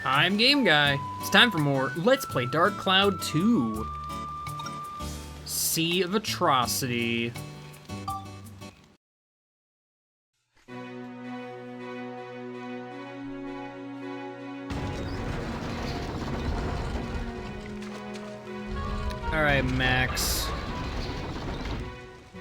I'm Game Guy. It's time for more Let's Play Dark Cloud 2. Sea of Atrocity. Alright, Max.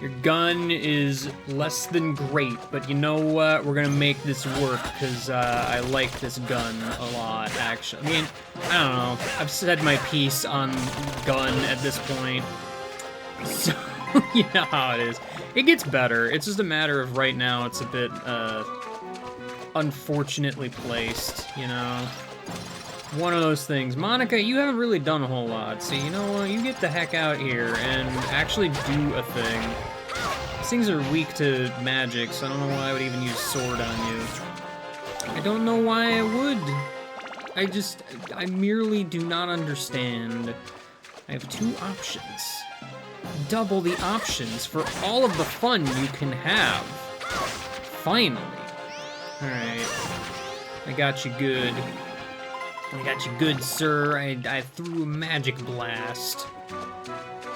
Your gun is less than great, but you know what? We're gonna make this work, because I like this gun a lot, actually. I mean, I don't know. I've said my piece on gun at this point. So, you know how it is. It gets better. It's just a matter of right now it's a bit, unfortunately placed, you know? One of those things. Monica, you haven't really done a whole lot. So, you know what? You get the heck out here and actually do a thing. These things are weak to magic, so I don't know why I would even use sword on you. I don't know why I would. I merely do not understand. I have two options. Double the options for all of the fun you can have. Finally. Alright. I got you good. I got you good, sir. I threw a magic blast.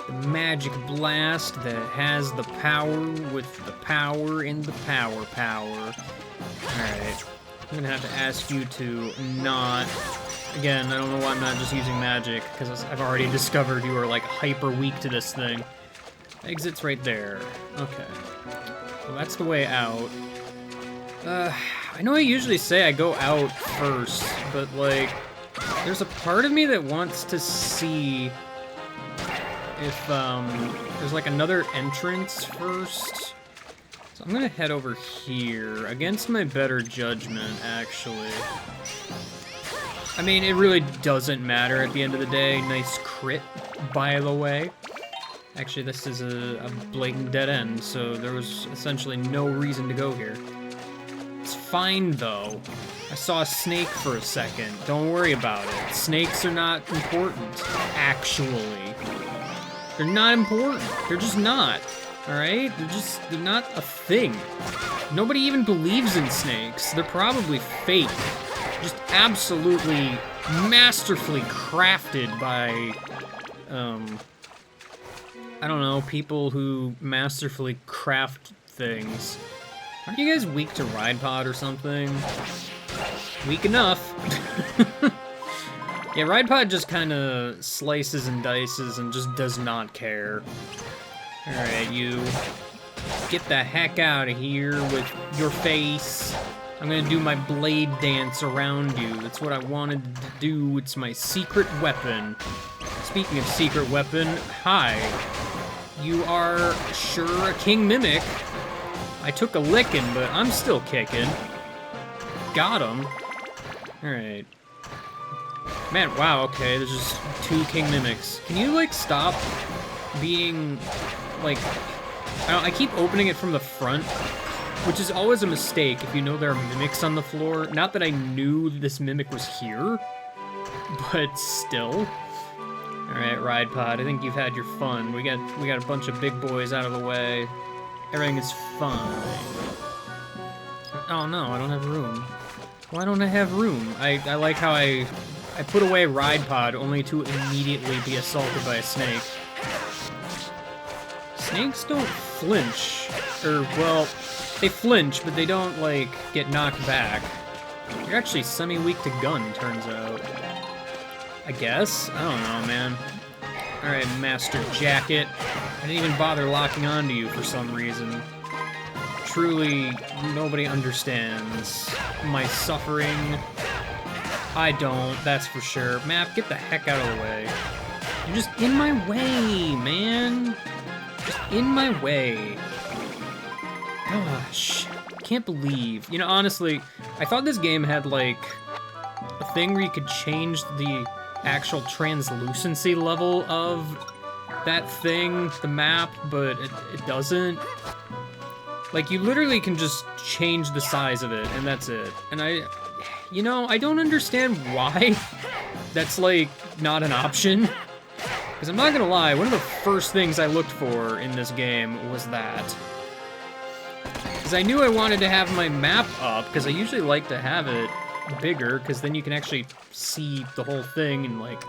The magic blast that has the power with the power in the power. Alright. I'm gonna have to ask you to not... Again, I don't know why I'm not just using magic, because I've already discovered you are, like, hyper weak to this thing. Exit's right there. Okay. Well, that's the way out. I know I usually say I go out first, but, like... There's a part of me that wants to see if, there's like another entrance first. So I'm gonna head over here, against my better judgment, actually. I mean, it really doesn't matter at the end of the day. Nice crit, by the way. Actually, this is a blatant dead end, so there was essentially no reason to go here. It's fine, though. I saw a snake for a second. Don't worry about it. Snakes are not important, actually. They're not important. They're just not, alright? They're not a thing. Nobody even believes in snakes. They're probably fake. Just absolutely masterfully crafted by, I don't know, people who masterfully craft things. Aren't you guys weak to Ride Pod or something? Weak enough. Yeah, Ride Pod just kind of slices and dices and just does not care. Alright, you get the heck out of here with your face. I'm gonna do my blade dance around you. That's what I wanted to do. It's my secret weapon. Speaking of secret weapon, hi. You are sure a king mimic. I took a licking, but I'm still kicking. Got him. Alright. Man, wow, okay, there's just two king mimics. Can you, like, stop being, like... I keep opening it from the front, which is always a mistake if you know there are mimics on the floor. Not that I knew this mimic was here, but still. Alright, Ride Pod, I think you've had your fun. We got a bunch of big boys out of the way. Everything is fine. Oh no, I don't have room. Why don't I have room? I like how I put away Ride Pod only to immediately be assaulted by a snake. Snakes don't flinch. Or, well, they flinch, but they don't, like, get knocked back. You're actually semi-weak to gun, turns out. I guess? I don't know, man. Alright, Master Jacket. I didn't even bother locking onto you for some reason. Truly, nobody understands my suffering. I don't, that's for sure. Map, get the heck out of the way. You're just in my way, man. Just in my way. Gosh, can't believe. You know, honestly, I thought this game had, like, a thing where you could change the actual translucency level of that thing, the map, but it doesn't. Like, you literally can just change the size of it, and that's it. And you know, I don't understand why that's, like, not an option. Because I'm not gonna lie, one of the first things I looked for in this game was that. Because I knew I wanted to have my map up, because I usually like to have it bigger, because then you can actually see the whole thing and, like,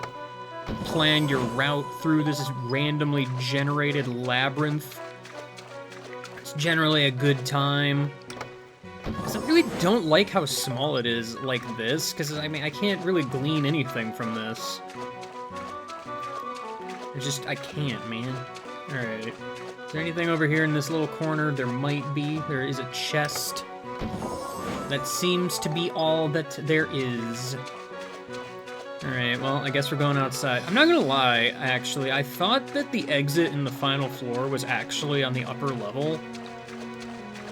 plan your route through this randomly generated labyrinth. It's generally a good time. Because I really don't like how small it is like this, because, I mean, I can't really glean anything from this. I can't, man. Alright. Is there anything over here in this little corner? There might be. There is a chest. That seems to be all that there is. Alright, well, I guess we're going outside. I'm not gonna lie, actually. I thought that the exit in the final floor was actually on the upper level.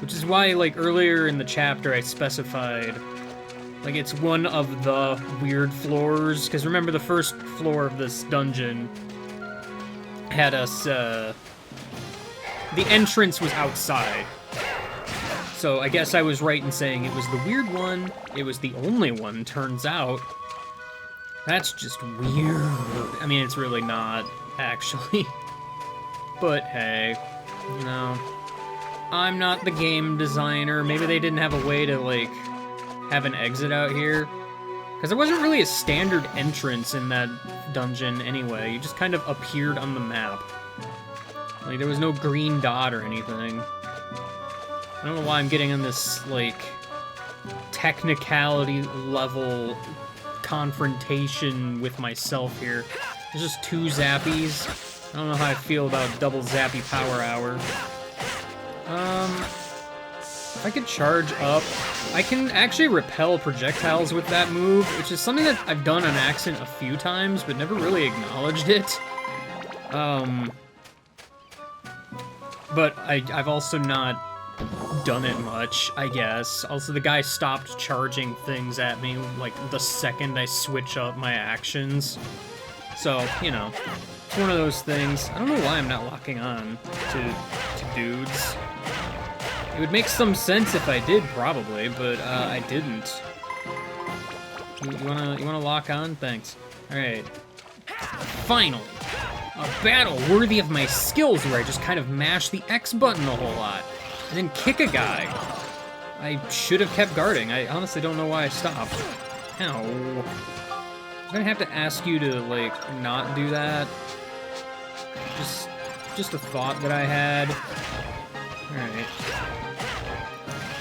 Which is why, like, earlier in the chapter I specified, like, it's one of the weird floors. Because remember, the first floor of this dungeon had us, the entrance was outside. So I guess I was right in saying it was the weird one. It was the only one, turns out. That's just weird. I mean, it's really not, actually. But hey, you know, I'm not the game designer. Maybe they didn't have a way to, like, have an exit out here. Because there wasn't really a standard entrance in that dungeon anyway. You just kind of appeared on the map. Like, there was no green dot or anything. I don't know why I'm getting on this, like, technicality level confrontation with myself here. There's just 2 zappies. I don't know how I feel about double zappy power hour. If I could charge up, I can actually repel projectiles with that move, which is something that I've done on accident a few times, but never really acknowledged it. But I've also not done it much, I guess. Also, the guy stopped charging things at me, like, the second I switch up my actions. So, you know, it's one of those things. I don't know why I'm not locking on to dudes. It would make some sense if I did, probably, but I didn't. You wanna lock on? Thanks. Alright. Finally! A battle worthy of my skills where I just kind of mash the X button a whole lot. And then kick a guy. I should have kept guarding. I honestly don't know why I stopped. Ow. I'm gonna have to ask you to, like, not do that. Just a thought that I had. Alright.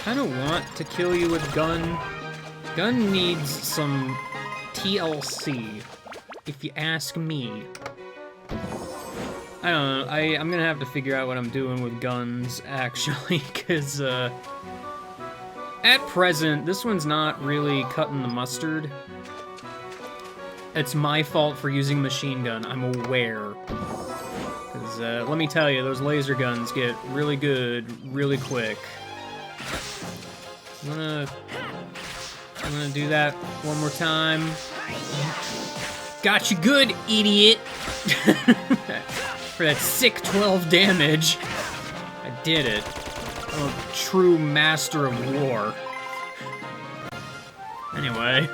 Kinda want to kill you with gun. Gun needs some TLC, if you ask me. I don't know, I'm gonna have to figure out what I'm doing with guns, actually, because, at present, this one's not really cutting the mustard. It's my fault for using machine gun, I'm aware. Because, let me tell you, those laser guns get really good really quick. I'm gonna do that one more time. Got you good, idiot! For that sick 12 damage. I did it. I'm a true master of war. Anyway.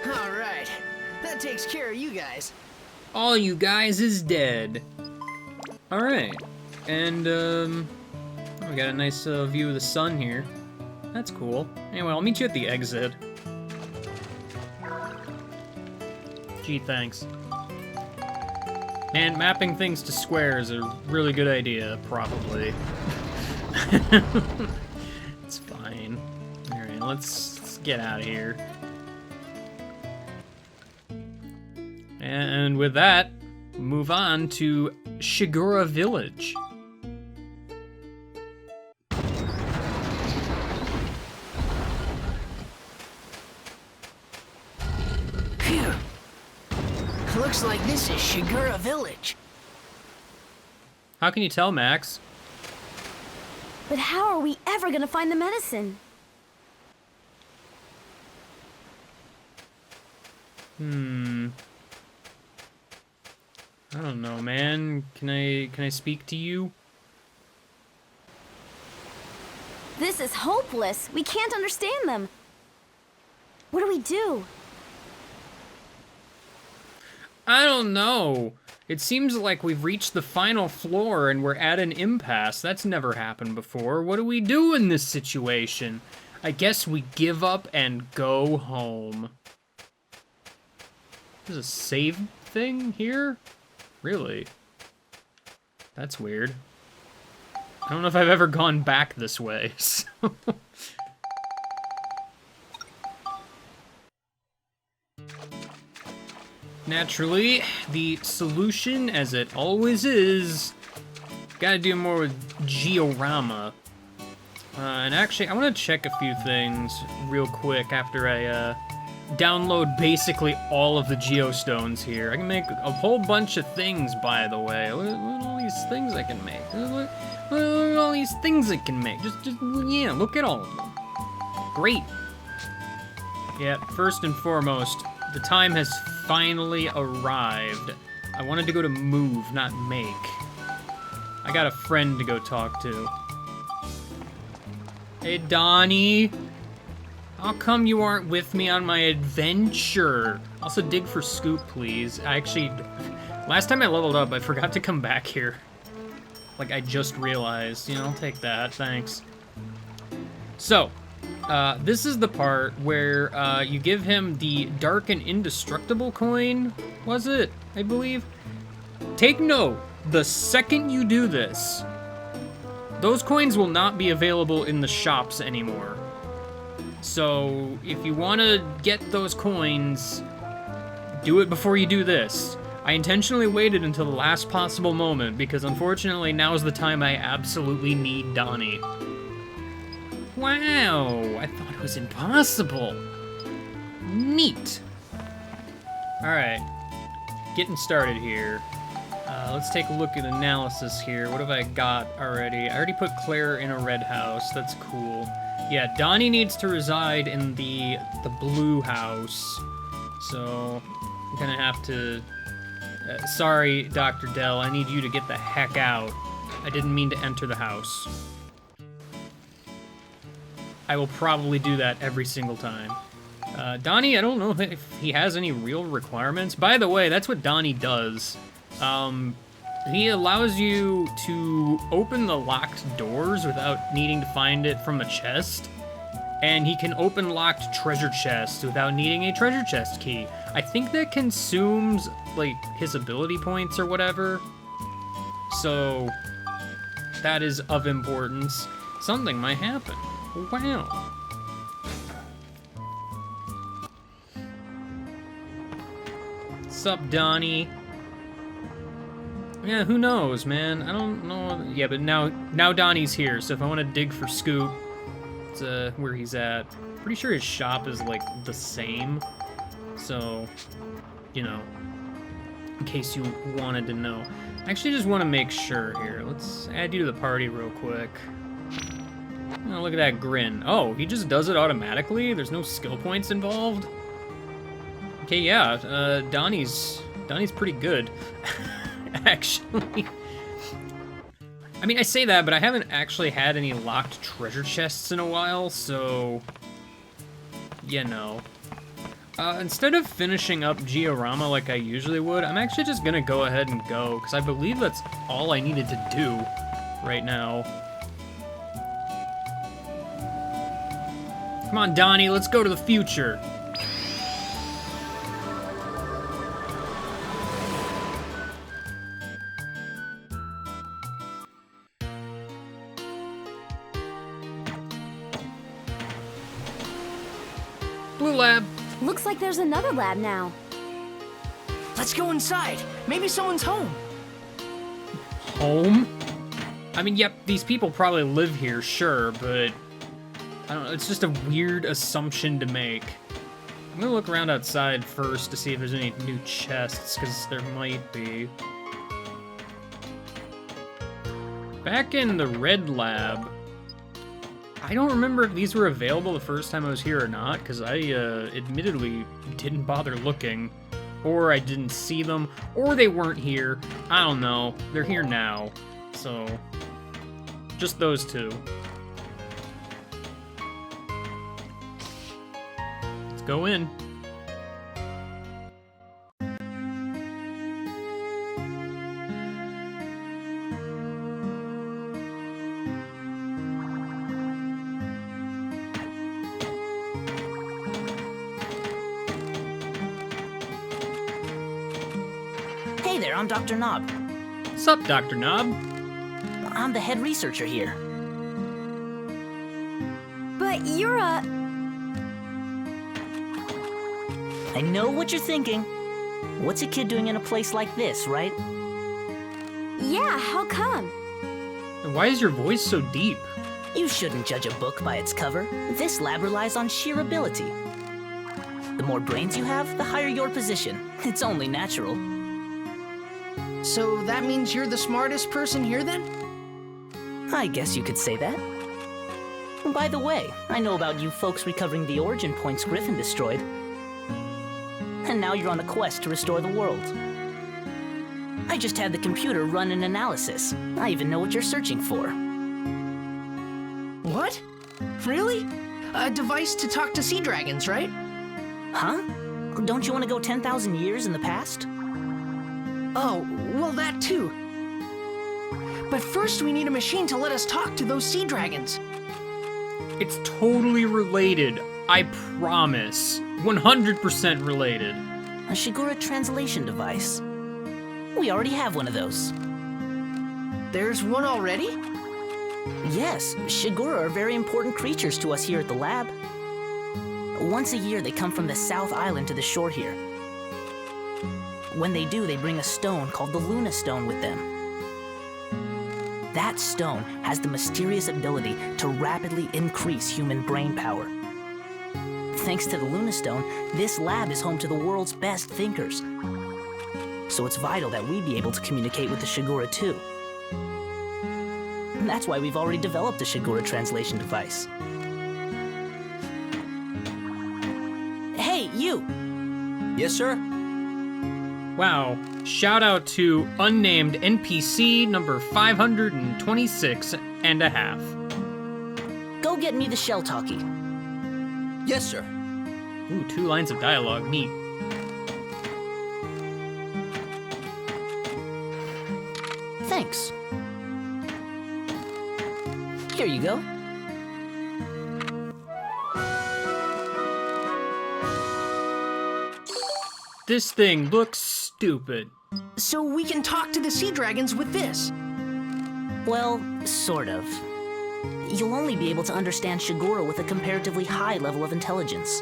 Alright, that takes care of you guys. All you guys is dead. Alright. And, we got a nice view of the sun here. That's cool. Anyway, I'll meet you at the exit. Gee, thanks. And mapping things to squares is a really good idea, probably. It's fine. Alright, let's get out of here. And with that, move on to Shigura Village. Phew. Looks like this is Shigura Village. How can you tell, Max? But how are we ever gonna find the medicine? I don't know, man. Can I speak to you? This is hopeless. We can't understand them. What do we do? I don't know. It seems like we've reached the final floor and we're at an impasse. That's never happened before. What do we do in this situation? I guess we give up and go home. There's a save thing here? Really? That's weird. I don't know if I've ever gone back this way, so... Naturally, the solution, as it always is, gotta do more with Georama. And actually, I want to check a few things real quick after I download basically all of the geostones here. I can make a whole bunch of things, by the way. Look at all these things I can make. Look at all these things I can make. Just, yeah, look at all of them. Great. Yeah, first and foremost, the time has finally arrived. I wanted to go to move, not make. I got a friend to go talk to. Hey, Donnie. How come you aren't with me on my adventure? Also, dig for scoop, please. I actually... Last time I leveled up, I forgot to come back here. Like, I just realized. You know, I'll take that. Thanks. So, this is the part where you give him the Dark and Indestructible coin, was it? I believe. Take note, the second you do this, those coins will not be available in the shops anymore. So, if you want to get those coins, do it before you do this. I intentionally waited until the last possible moment, because unfortunately now's the time I absolutely need Donnie. Wow, I thought it was impossible. Neat. Alright, getting started here. Let's take a look at analysis here. What have I got already? I already put Claire in a red house. That's cool. Yeah, Donnie needs to reside in the blue house. So, I'm gonna have to... sorry, Dr. Dell, I need you to get the heck out. I didn't mean to enter the house. I will probably do that every single time. Donnie, I don't know if he has any real requirements. By the way, that's what Donnie does. He allows you to open the locked doors without needing to find it from a chest. And he can open locked treasure chests without needing a treasure chest key. I think that consumes, like, his ability points or whatever. So, that is of importance. Something might happen. Wow. Sup, Donnie? Yeah, who knows, man? I don't know. Yeah, but now Donnie's here, so if I want to dig for Scoop, it's where he's at. Pretty sure his shop is, like, the same. So, you know, in case you wanted to know. I actually just want to make sure here. Let's add you to the party real quick. Oh, look at that grin. Oh, he just does it automatically? There's no skill points involved? Okay, yeah, Donnie's pretty good, actually. I mean, I say that, but I haven't actually had any locked treasure chests in a while, so... You know. Instead of finishing up Georama like I usually would, I'm actually just gonna go ahead and go, because I believe that's all I needed to do right now. Come on, Donnie, let's go to the future. Blue lab. Looks like there's another lab now. Let's go inside. Maybe someone's home. Home? I mean, yep, these people probably live here, sure, but... I don't know, it's just a weird assumption to make. I'm gonna look around outside first to see if there's any new chests, because there might be. Back in the red lab, I don't remember if these were available the first time I was here or not, because I admittedly didn't bother looking, or I didn't see them, or they weren't here. I don't know. They're here now, so just those two. Let's go in. there, I'm Dr. Knob. Sup, Dr. Knob? I'm the head researcher here. But you're a... I know what you're thinking. What's a kid doing in a place like this, right? Yeah, how come? And why is your voice so deep? You shouldn't judge a book by its cover. This lab relies on sheer ability. The more brains you have, the higher your position. It's only natural. So that means you're the smartest person here then? I guess you could say that. By the way, I know about you folks recovering the origin points Griffin destroyed. And now you're on a quest to restore the world. I just had the computer run an analysis. I even know what you're searching for. What? Really? A device to talk to sea dragons, right? Huh? Don't you want to go 10,000 years in the past? Oh, well, that too. But first we need a machine to let us talk to those sea dragons. It's totally related. I promise. 100% related. A Shigura translation device. We already have one of those. There's one already? Yes, Shigura are very important creatures to us here at the lab. Once a year, they come from the South Island to the shore here. When they do, they bring a stone called the Luna Stone with them. That stone has the mysterious ability to rapidly increase human brain power. Thanks to the Luna Stone, this lab is home to the world's best thinkers. So it's vital that we be able to communicate with the Shigura too. And that's why we've already developed a Shigura translation device. Hey, you! Yes, sir? Wow. Shout out to unnamed NPC number 526 and a half. Go get me the shell talkie. Yes, sir. Ooh, 2 lines of dialogue. Neat. Thanks. Here you go. This thing looks stupid. So we can talk to the sea dragons with this. Well, sort of. You'll only be able to understand Shigura with a comparatively high level of intelligence.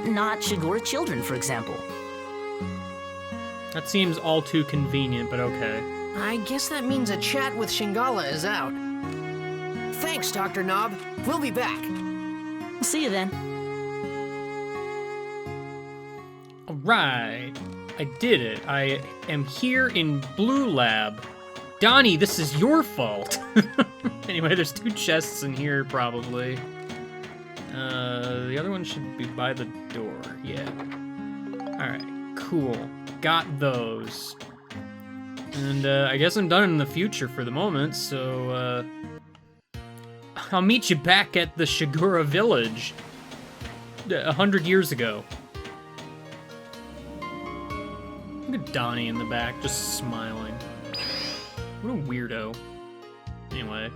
Not Shigura children, for example. That seems all too convenient, but okay. I guess that means a chat with Shingala is out. Thanks, Dr. Knob. We'll be back. See you then. Alright. I did it. I am here in Blue Lab. Donnie, this is your fault. Anyway, there's 2 chests in here, probably. The other one should be by the door. Yeah. Alright, cool. Got those. And, I guess I'm done in the future for the moment, so, I'll meet you back at the Shigura village 100 years ago. Look at Donnie in the back, just smiling. What a weirdo. Anyway.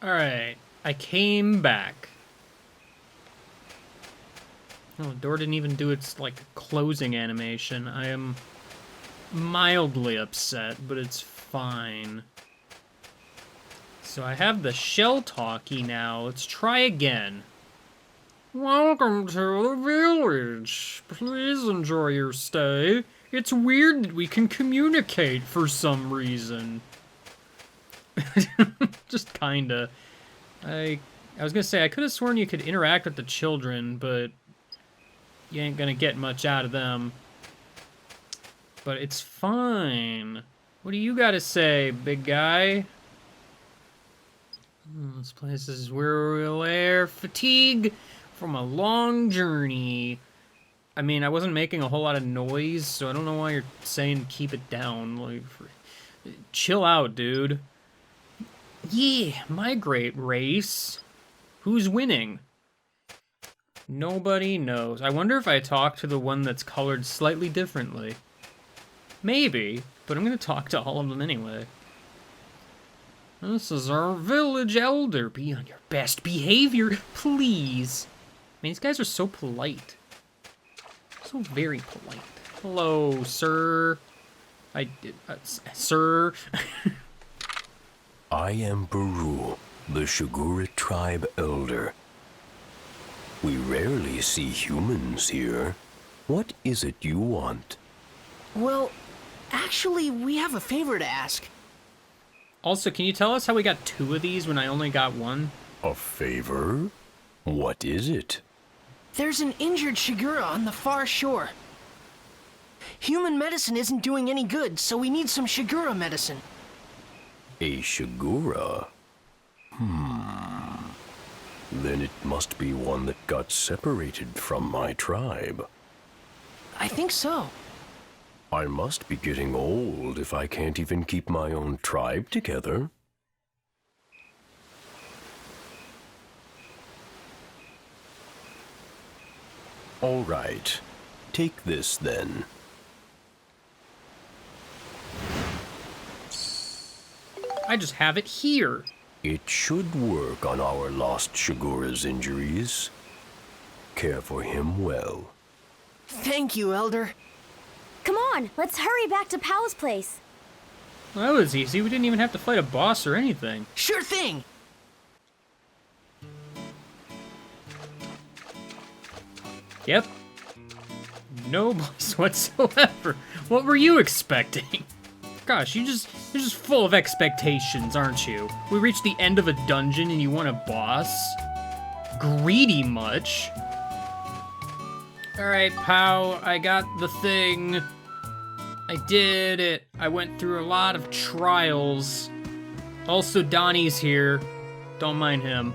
Alright, I came back. Oh, the door didn't even do its, like, closing animation. I am mildly upset, but it's fine. So I have the shell talkie now. Let's try again. Welcome to the village. Please enjoy your stay. It's weird that we can communicate for some reason. Just kinda. I was gonna say, I could have sworn you could interact with the children, but you ain't gonna get much out of them. But it's fine. What do you gotta say, big guy? This place is where we'll air fatigue from a long journey. I mean, I wasn't making a whole lot of noise, so I don't know why you're saying keep it down. Like, chill out, dude. Yeah, my great race. Who's winning? Nobody knows. I wonder if I talk to the one that's colored slightly differently. Maybe, but I'm gonna talk to all of them anyway. This is our village elder. Be on your best behavior, please. mean, these guys are so polite. So very polite. Hello, sir. Sir. I am Baru, the Shigura tribe elder. We rarely see humans here. What is it you want? Well, actually, we have a favor to ask. Also, can you tell us how we got 2 of these when I only got 1? A favor? What is it? There's an injured Shigura on the far shore. Human medicine isn't doing any good, so we need some Shigura medicine. A Shigura? Then it must be one that got separated from my tribe. I think so. I must be getting old if I can't even keep my own tribe together. All right. Take this then. I just have it here. It should work on our lost Shigura's injuries. Care for him well. Thank you, Elder. Come on, let's hurry back to Pow's place. Well, that was easy. We didn't even have to fight a boss or anything. Sure thing. Yep. No boss whatsoever. What were you expecting? Gosh, you're just full of expectations, aren't you? We reached the end of a dungeon and you want a boss? Greedy much? Alright, Pow, I got the thing. I did it. I went through a lot of trials. Also, Donnie's here. Don't mind him.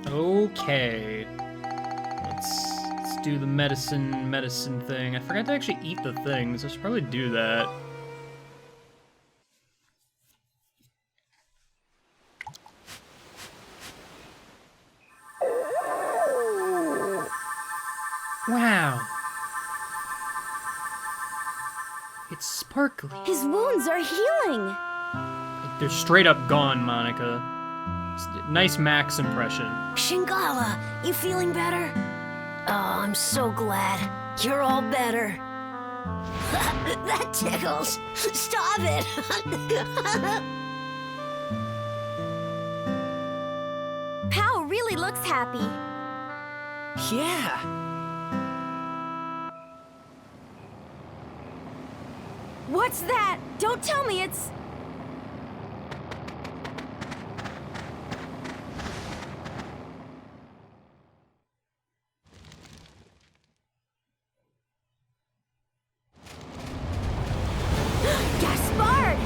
Okay. Let's do the medicine thing. I forgot to actually eat the things. I should probably do that. Wow. It's sparkly. His wounds are healing. They're straight up gone, Monica. Nice Max impression. Shingala, you feeling better? Oh, I'm so glad. You're all better. That tickles. Stop it. Pow really looks happy. Yeah. What's that? Don't tell me it's... Gaspard!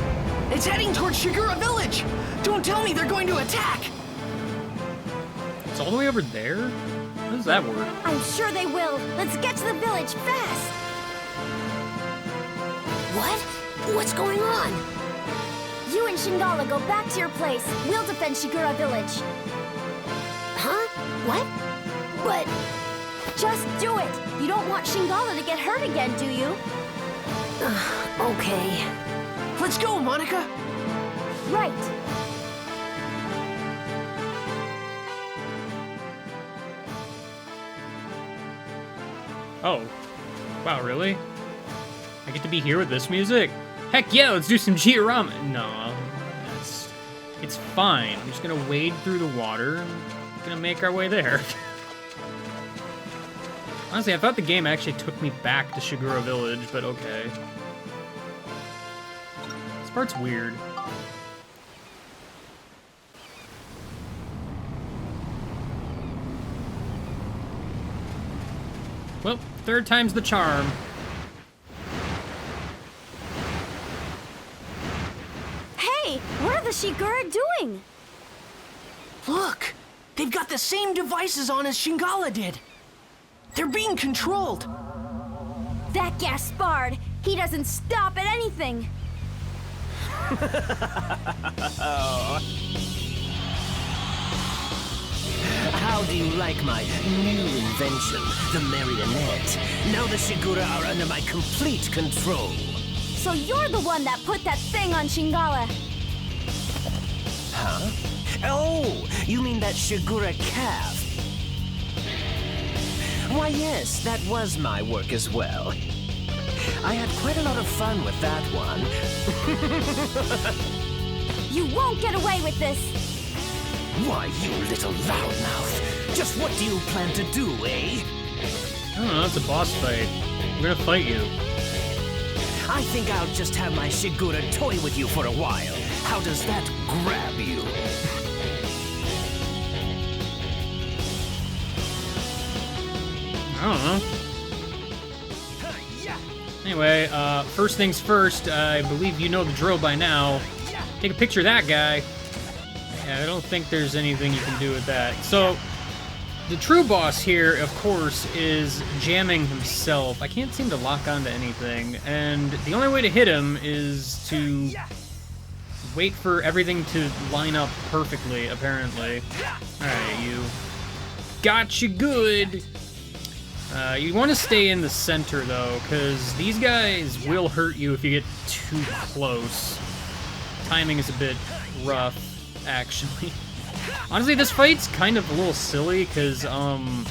It's heading towards Shigura Village! Don't tell me they're going to attack! It's all the way over there? How does that work? I'm sure they will. Let's get to the village fast. What? What's going on? You and Shingala go back to your place. We'll defend Shigura Village. Huh? What? But... Just do it. You don't want Shingala to get hurt again, do you? Okay. Let's go, Monica! Right. Oh. Wow, really? I get to be here with this music? Heck yeah, let's do some Giorama. No, it's fine. I'm just gonna wade through the water and gonna make our way there. Honestly, I thought the game actually took me back to Shigura Village, but okay. This part's weird. Well, third time's the charm. Hey, what are the Shigura doing? Look! They've got the same devices on as Shingala did! They're being controlled! That Gaspard, he doesn't stop at anything. How do you like my new invention, the marionette? Now the Shigura are under my complete control. So you're the one that put that thing on Shingala. Huh? Oh, you mean that Shigura calf? Why, yes, that was my work as well. I had quite a lot of fun with that one. You won't get away with this! Why, you little loudmouth. Just what do you plan to do, eh? I don't know, it's a boss fight. We're gonna fight you. I think I'll just have my Shigura toy with you for a while. How does that grab you? I don't know. Anyway, first things first, I believe you know the drill by now. Take a picture of that guy. Yeah, I don't think there's anything you can do with that. So, the true boss here, of course, is jamming himself. I can't seem to lock onto anything, and the only way to hit him is to wait for everything to line up perfectly, apparently. Alright, you got you good. You want to stay in the center, though, because these guys will hurt you if you get too close. Timing is a bit rough, actually. Honestly, this fight's kind of a little silly, because, not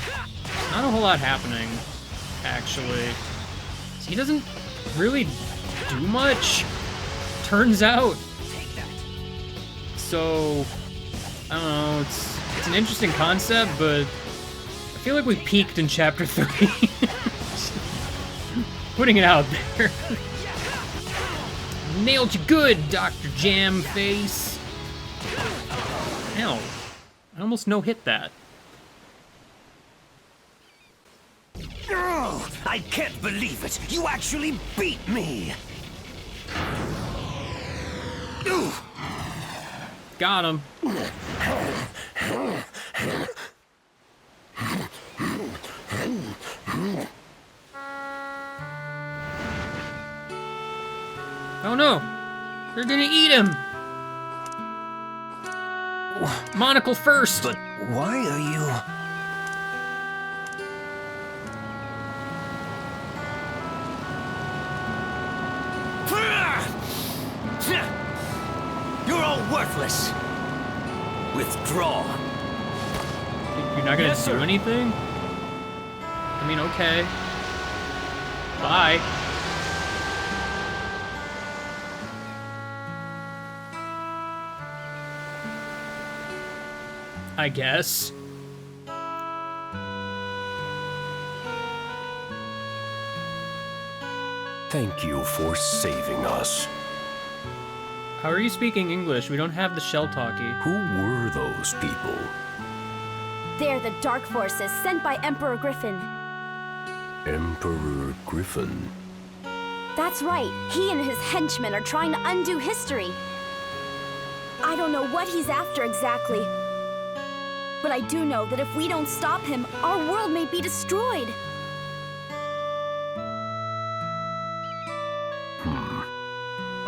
a whole lot happening, actually. He doesn't really do much, turns out. So, I don't know, it's an interesting concept, but I feel like we peaked in Chapter 3. Putting it out there. Nailed you good, Dr. Jam Face. Ow. I almost no-hit that. Oh, I can't believe it! You actually beat me! Got him. Oh no! They're gonna eat him! Monocle first! But why are you... You're all worthless. Withdraw. You're not gonna do anything? I mean, okay. Bye. I guess. Thank you for saving us. How are you speaking English? We don't have the shell talkie. Who were those people? They're the Dark Forces sent by Emperor Griffin. Emperor Griffin. That's right. He and his henchmen are trying to undo history. I don't know what he's after exactly. But I do know that if we don't stop him, our world may be destroyed.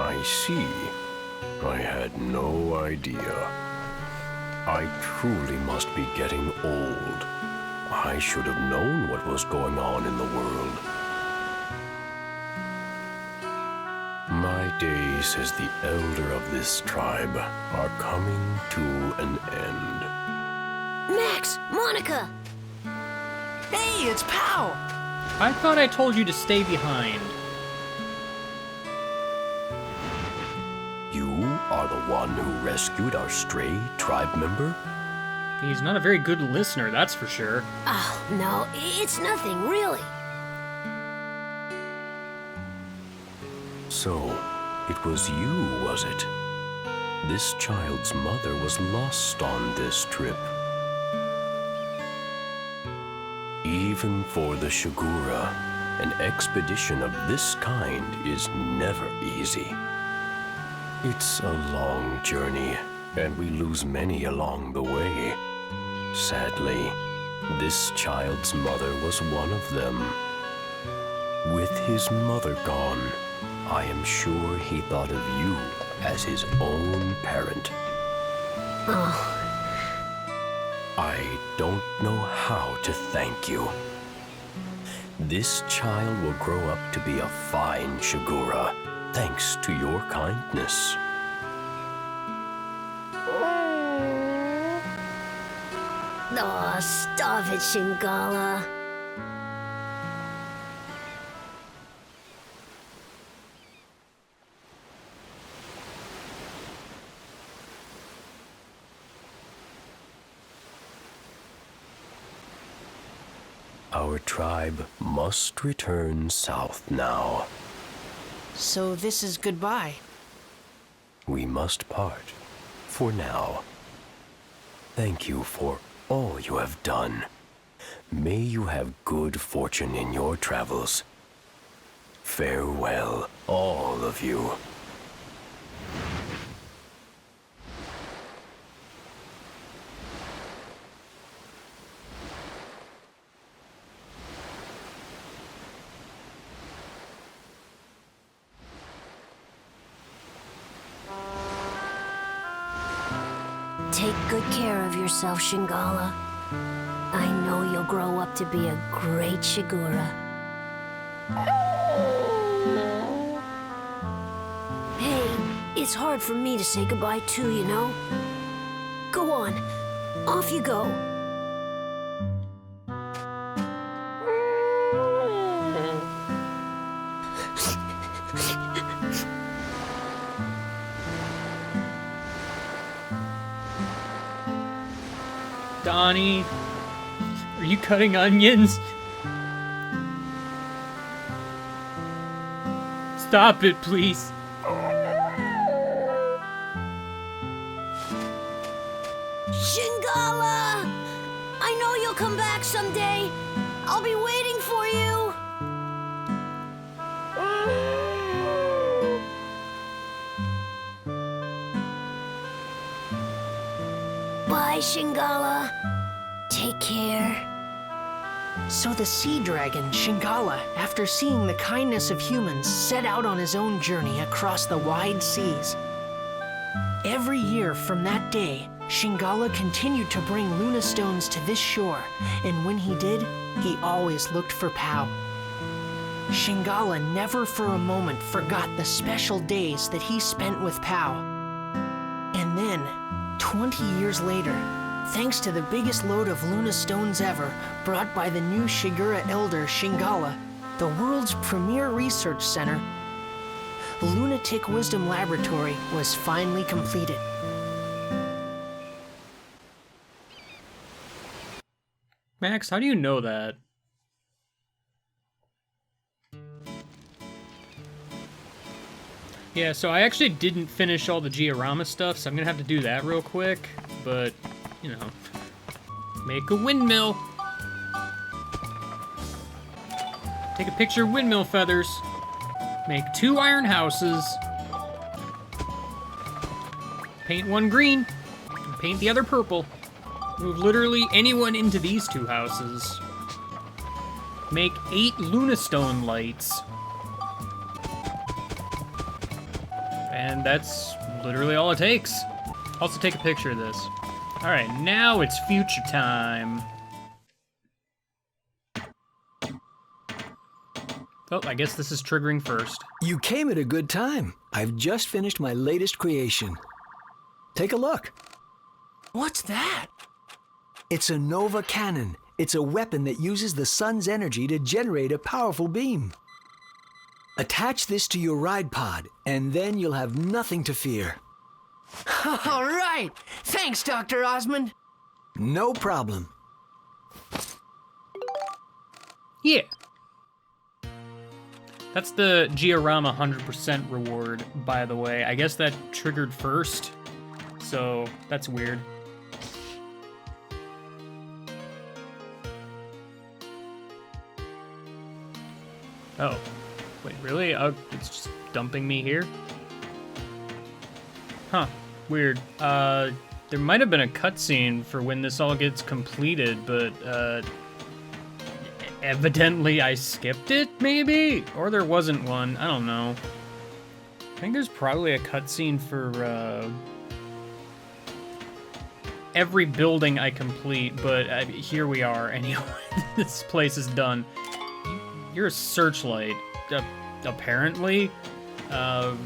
I see. I had no idea. I truly must be getting old. I should have known what was going on in the world. My days as the elder of this tribe are coming to an end. Max! Monica! Hey, it's Pow! I thought I told you to stay behind. You are the one who rescued our stray tribe member? He's not a very good listener, that's for sure. Oh, no, it's nothing, really. So, it was you, was it? This child's mother was lost on this trip. Even for the Shigura, an expedition of this kind is never easy. It's a long journey, and we lose many along the way. Sadly, this child's mother was one of them. With his mother gone, I am sure he thought of you as his own parent. Oh. I don't know how to thank you. This child will grow up to be a fine Shigura, thanks to your kindness. Oh, stop it, Shingala. Our tribe must return south now. So this is goodbye. We must part, for now. Thank you for all you have done. May you have good fortune in your travels. Farewell, all of you. Take good care of yourself, Shingala. I know you'll grow up to be a great Shigura. Hey, it's hard for me to say goodbye too, you know? Go on, off you go. Donnie, are you cutting onions? Stop it, please. Shingala! I know you'll come back someday. I'll be waiting for you. Bye, Shingala. Take care. So the sea dragon, Shingala, after seeing the kindness of humans, set out on his own journey across the wide seas. Every year from that day, Shingala continued to bring Luna stones to this shore, and when he did, he always looked for Pao. Shingala never for a moment forgot the special days that he spent with Pao. And then, 20 years later, thanks to the biggest load of Luna stones ever brought by the new Shigura elder Shingala, the world's premier research center, Lunatic Wisdom Laboratory, was finally completed. Max, how do you know that? Yeah, so I actually didn't finish all the Giorama stuff, so I'm gonna have to do that real quick. But, you know, make a windmill. Take a picture of windmill feathers. Make 2 iron houses. Paint one green, and paint the other purple. Move literally anyone into these 2 houses. Make 8 Lunastone lights. And that's literally all it takes. Also take a picture of this. All right, now it's future time. Oh, I guess this is triggering first. You came at a good time. I've just finished my latest creation. Take a look. What's that? It's a Nova Cannon. It's a weapon that uses the sun's energy to generate a powerful beam. Attach this to your ride pod, and then you'll have nothing to fear. All right! Thanks, Dr. Osmond. No problem. Yeah. That's the Giorama 100% reward, by the way. I guess that triggered first, so that's weird. Oh, wait, really? It's just dumping me here? Huh, weird. There might have been a cutscene for when this all gets completed, but, evidently I skipped it, maybe? Or there wasn't one, I don't know. I think there's probably a cutscene for, every building I complete, but here we are anyway. This place is done. You're a searchlight, apparently. While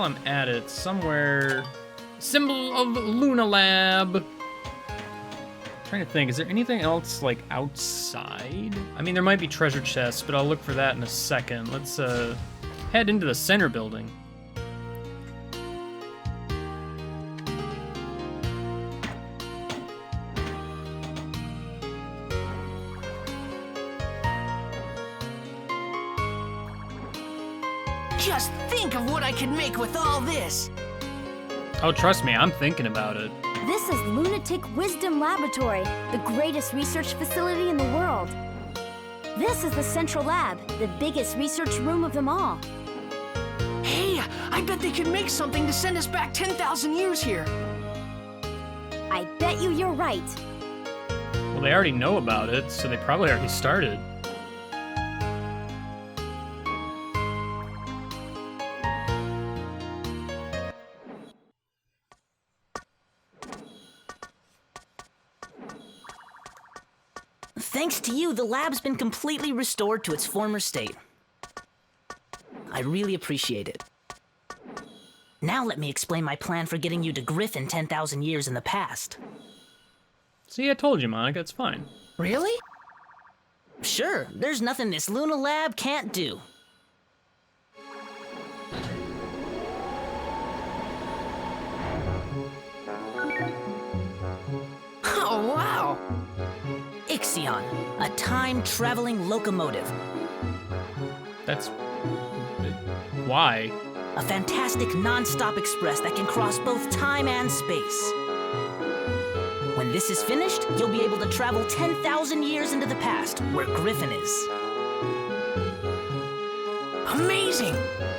I'm at it, somewhere... Symbol of Luna Lab! Trying to think, is there anything else, like, outside? I mean, there might be treasure chests, but I'll look for that in a second. Let's, head into the center building. Just think of what I could make with all this. Oh, trust me, I'm thinking about it. This is Lunatic Wisdom Laboratory, the greatest research facility in the world. This is the Central Lab, the biggest research room of them all. Hey, I bet they could make something to send us back 10,000 years here. I bet you're right. Well, they already know about it, so they probably already started. Thanks to you, the lab's been completely restored to its former state. I really appreciate it. Now let me explain my plan for getting you to Griffin 10,000 years in the past. See, I told you, Monica, it's fine. Really? Sure, there's nothing this Luna Lab can't do. Oh, wow. Ixion, a time-traveling locomotive. That's... why? A fantastic non-stop express that can cross both time and space. When this is finished, you'll be able to travel 10,000 years into the past, where Griffin is. Amazing!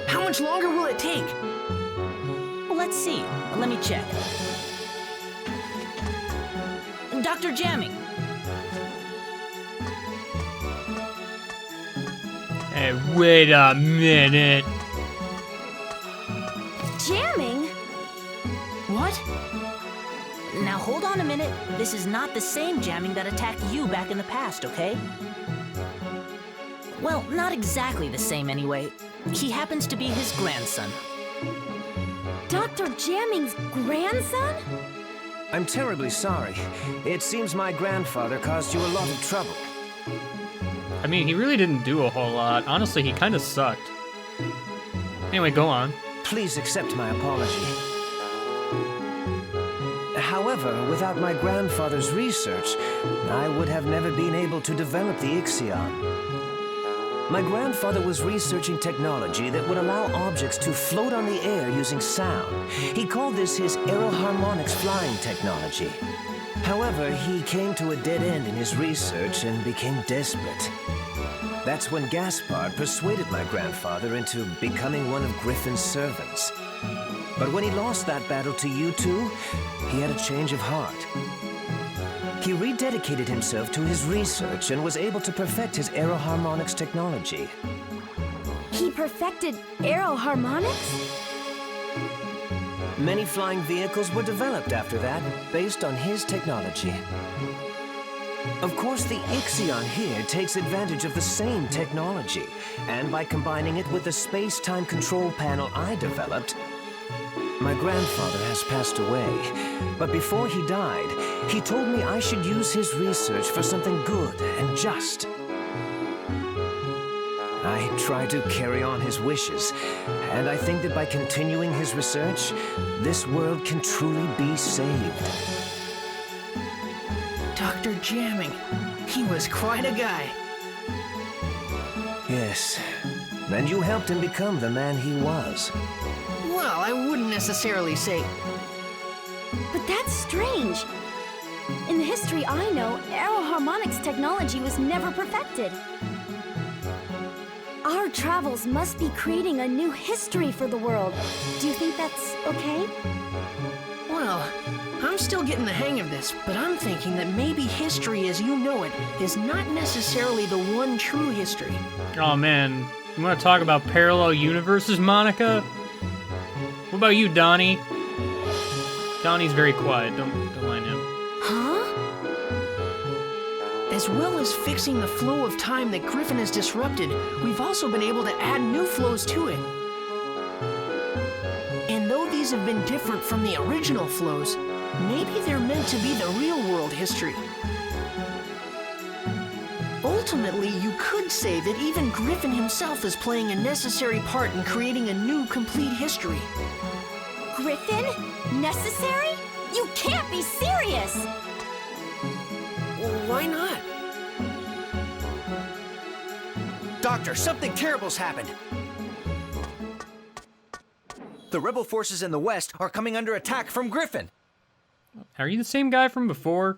How much longer will it take? Well, let's see. Let me check. Dr. Jamming. Hey, wait a minute. Jamming? What? Now hold on a minute. This is not the same jamming that attacked you back in the past, okay? Well, not exactly the same anyway. He happens to be his grandson. Dr. Jamming's grandson? I'm terribly sorry. It seems my grandfather caused you a lot of trouble. I mean, he really didn't do a whole lot. Honestly, he kind of sucked. Anyway, go on. Please accept my apology. However, without my grandfather's research, I would have never been able to develop the Ixion. My grandfather was researching technology that would allow objects to float on the air using sound. He called this his aeroharmonics flying technology. However, he came to a dead end in his research and became desperate. That's when Gaspard persuaded my grandfather into becoming one of Griffin's servants. But when he lost that battle to you two, he had a change of heart. He rededicated himself to his research and was able to perfect his aeroharmonics technology. He perfected aeroharmonics? Many flying vehicles were developed after that, based on his technology. Of course, the Ixion here takes advantage of the same technology, and by combining it with the space-time control panel I developed, my grandfather has passed away, but before he died, he told me I should use his research for something good and just. I try to carry on his wishes, and I think that by continuing his research, this world can truly be saved. Dr. Jamming. He was quite a guy. Yes, and you helped him become the man he was. Well, I wouldn't necessarily say... But that's strange. In the history I know, aeroharmonics technology was never perfected. Our travels must be creating a new history for the world. Do you think that's okay? Well, I'm still getting the hang of this, but I'm thinking that maybe history as you know it is not necessarily the one true history. Oh man, you want to talk about parallel universes, Monica? What about you, Donnie? Donnie's very quiet. Don't mind him. Huh? As well as fixing the flow of time that Griffin has disrupted, we've also been able to add new flows to it. And though these have been different from the original flows, maybe they're meant to be the real-world history. Ultimately, you could say that even Griffin himself is playing a necessary part in creating a new, complete history. Griffin? Necessary? You can't be serious! Why not? Doctor, something terrible's happened. The rebel forces in the west are coming under attack from Griffin. Are you the same guy from before?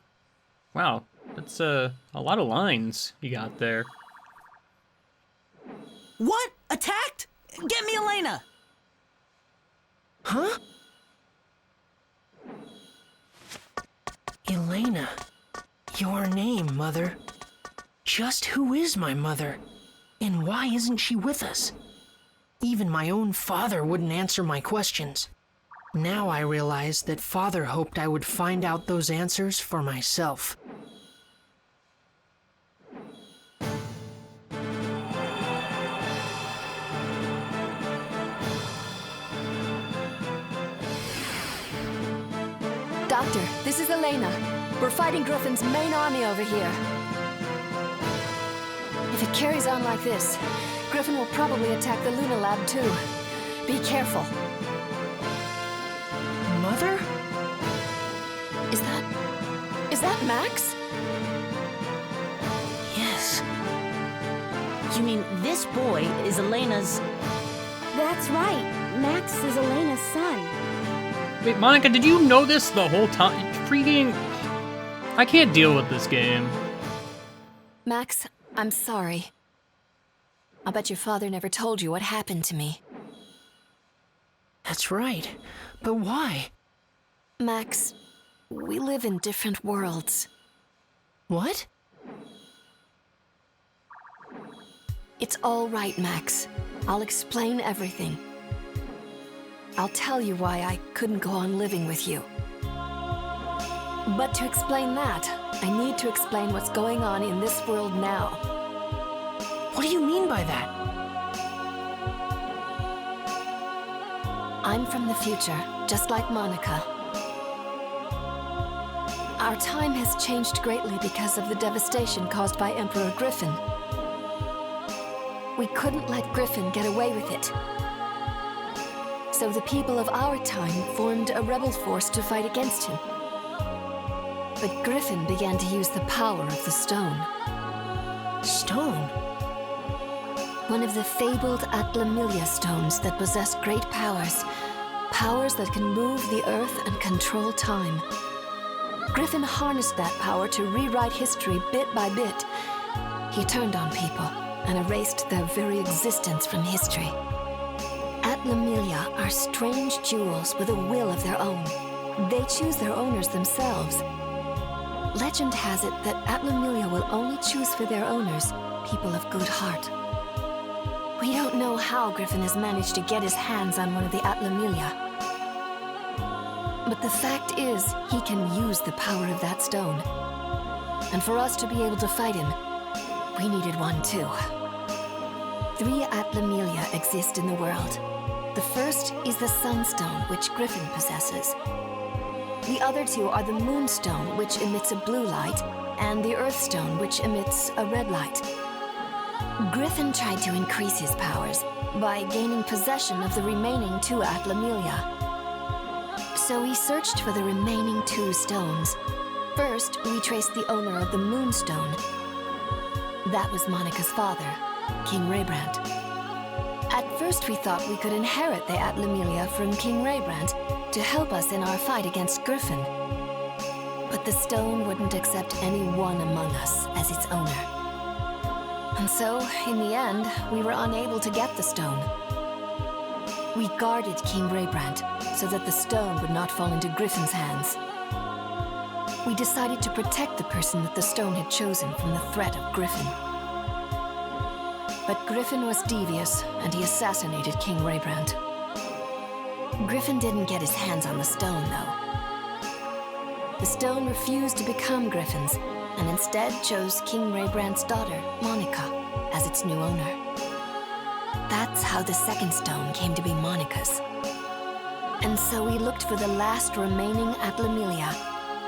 Wow, that's a lot of lines you got there. What? Attacked? Get me Elena! Huh? Elena. Your name, Mother. Just who is my mother? And why isn't she with us? Even my own father wouldn't answer my questions. Now I realize that Father hoped I would find out those answers for myself. Doctor, this is Elena. We're fighting Griffin's main army over here. If it carries on like this, Griffin will probably attack the Luna Lab too. Be careful. Mother? Is that Max? Yes. You mean this boy is Elena's... That's right. Max is Elena's son. Wait, Monica, did you know this the whole time? Freaking... I can't deal with this game. Max, I'm sorry. I'll bet your father never told you what happened to me. That's right. But why? Max, we live in different worlds. What? It's all right, Max. I'll explain everything. I'll tell you why I couldn't go on living with you. But to explain that, I need to explain what's going on in this world now. What do you mean by that? I'm from the future, just like Monica. Our time has changed greatly because of the devastation caused by Emperor Griffin. We couldn't let Griffin get away with it. So the people of our time formed a rebel force to fight against him. But Griffin began to use the power of the stone. Stone? One of the fabled Atlamilia stones that possess great powers. Powers that can move the earth and control time. Griffin harnessed that power to rewrite history bit by bit. He turned on people and erased their very existence from history. Atlamilia are strange jewels with a will of their own. They choose their owners themselves. Legend has it that Atlamilia will only choose for their owners people of good heart. We don't know how Griffin has managed to get his hands on one of the Atlamilia. But the fact is, he can use the power of that stone. And for us to be able to fight him, we needed one too. 3 Atlamilia exist in the world. The first is the Sunstone, which Griffin possesses. The other 2 are the Moonstone, which emits a blue light, and the Earthstone, which emits a red light. Griffin tried to increase his powers by gaining possession of the remaining 2 Atlamilia. So we searched for the remaining 2 stones. First, we traced the owner of the Moonstone. That was Monica's father, King Raybrand. At first we thought we could inherit the Atlamilia from King Raybrand to help us in our fight against Griffin. But the stone wouldn't accept any one among us as its owner. And so, in the end, we were unable to get the stone. We guarded King Raybrand so that the stone would not fall into Griffin's hands. We decided to protect the person that the stone had chosen from the threat of Griffin. But Griffin was devious, and he assassinated King Raybrand. Griffin didn't get his hands on the stone, though. The stone refused to become Griffin's, and instead chose King Raybrand's daughter, Monica, as its new owner. That's how the second stone came to be Monica's. And so we looked for the last remaining Atlamilia,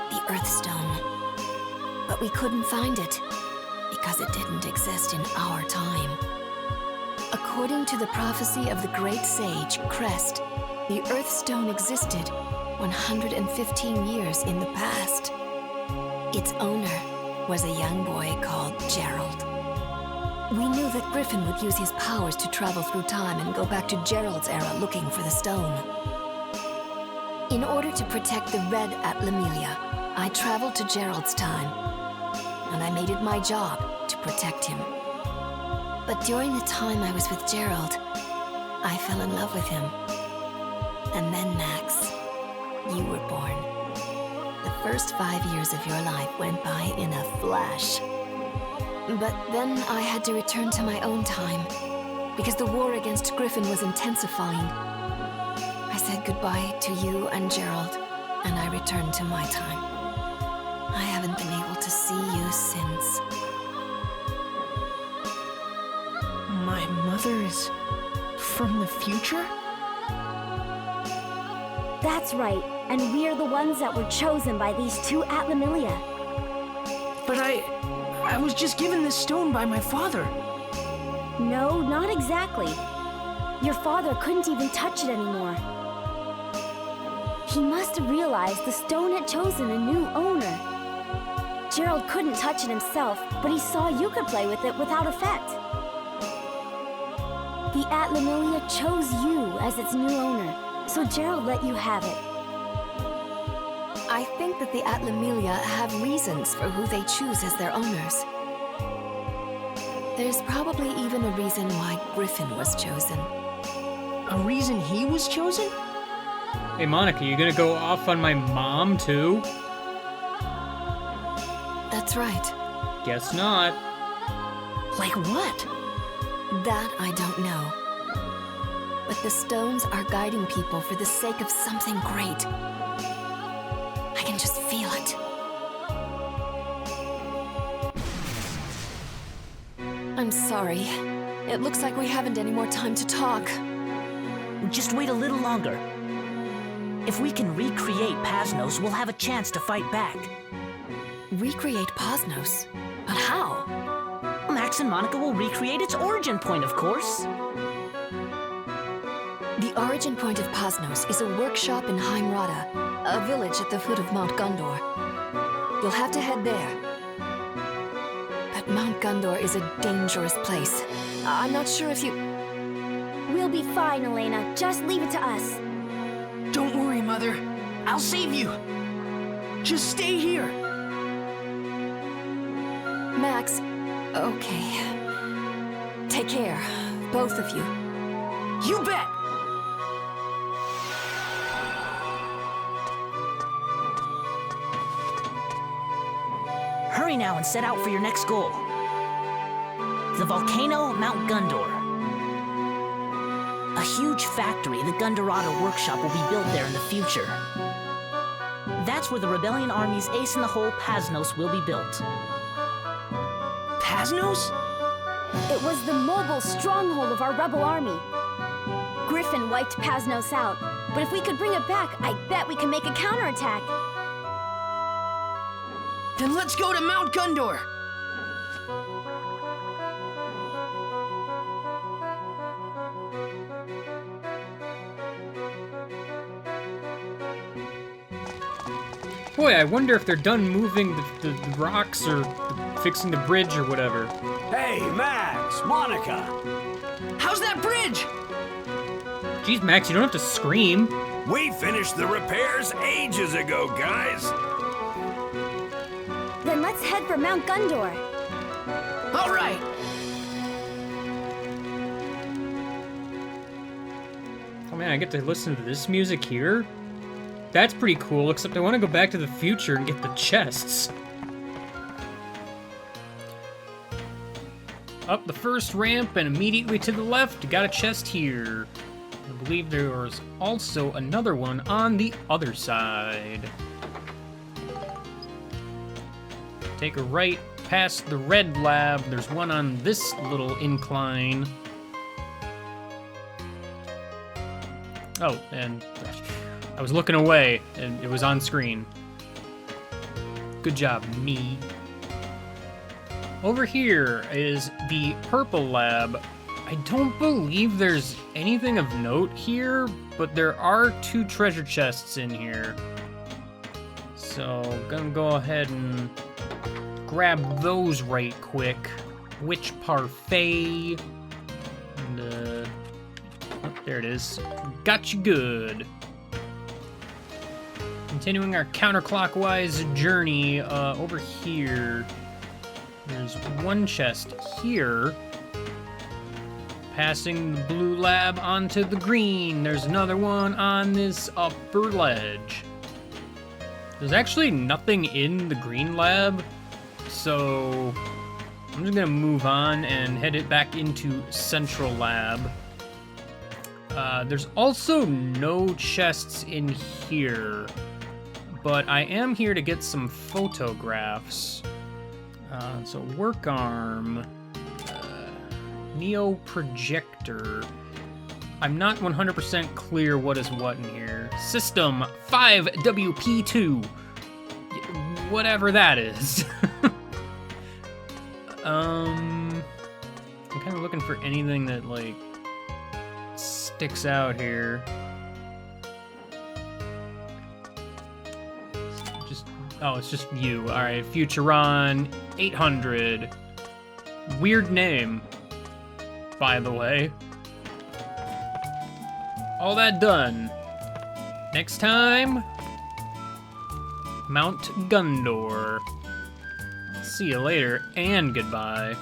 the Earthstone. But we couldn't find it, because it didn't exist in our time. According to the prophecy of the great sage, Crest, the Earthstone existed 115 years in the past. Its owner was a young boy called Gerald. We knew that Griffin would use his powers to travel through time and go back to Gerald's era looking for the stone. In order to protect the Red Atlamelia, I traveled to Gerald's time, and I made it my job to protect him. But during the time I was with Gerald, I fell in love with him. And then, Max, you were born. The first 5 years of your life went by in a flash. But then I had to return to my own time, because the war against Griffin was intensifying. I said goodbye to you and Gerald, and I returned to my time. I haven't been able to see you since. My mother is from the future? That's right, and we're the ones that were chosen by these two Atlamelia. But I was just given this stone by my father. No, not exactly. Your father couldn't even touch it anymore. He must have realized the stone had chosen a new owner. Gerald couldn't touch it himself, but he saw you could play with it without effect. The Atlamelia chose you as its new owner, so Gerald let you have it. I think that the Atlamelia have reasons for who they choose as their owners. There's probably even a reason why Griffin was chosen. A reason he was chosen? Hey, Monica, you gonna go off on my mom, too? That's right. Guess not. Like what? That I don't know. But the stones are guiding people for the sake of something great. I can just feel it. I'm sorry. It looks like we haven't any more time to talk. Just wait a little longer. If we can recreate Pasnos, we'll have a chance to fight back. Recreate Pasnos? But how? Max and Monica will recreate its origin point, of course. The origin point of Pasnos is a workshop in Heimrada, a village at the foot of Mount Gundor. You'll have to head there. But Mount Gundor is a dangerous place. I'm not sure if you... We'll be fine, Elena. Just leave it to us. Don't worry, Mother. I'll save you. Just stay here. Max, okay. Take care, both of you. You bet! Hurry now and set out for your next goal. The volcano, Mount Gundor. A huge factory, the Gundorada workshop, will be built there in the future. That's where the Rebellion Army's ace-in-the-hole Pasnos will be built. Pasnos? It was the mobile stronghold of our rebel army. Griffin wiped Pasnos out, but if we could bring it back, I bet we can make a counterattack. Then let's go to Mount Gundor. Boy, I wonder if they're done moving the rocks or fixing the bridge or whatever. Hey, Max, Monica. How's that bridge? Geez, Max, you don't have to scream. We finished the repairs ages ago, guys. Then let's head for Mount Gundor. All right. Oh man, I get to listen to this music here? That's pretty cool, except I want to go back to the future and get the chests. Up the first ramp and immediately to the left, got a chest here. I believe there was also another one on the other side. Take a right past the red lab. There's one on this little incline. Oh, and I was looking away, and it was on screen. Good job, me. Over here is the purple lab. I don't believe there's anything of note here, but there are 2 treasure chests in here. So, gonna go ahead and grab those right quick. Witch Parfait. And, oh, there it is. Got you good. Continuing our counterclockwise journey over here. There's one chest here. Passing the blue lab onto the green. There's another one on this upper ledge. There's actually nothing in the green lab, so I'm just gonna move on and head it back into Central Lab. There's also no chests in here, but I am here to get some photographs. So work arm, Neo projector. I'm not 100% clear what is what in here. System 5WP2. Whatever that is. I'm kind of looking for anything that, like, sticks out here. Oh, it's just you. Alright, Futuron 800. Weird name, by the way. All that done. Next time, Mount Gundor. See you later, and goodbye.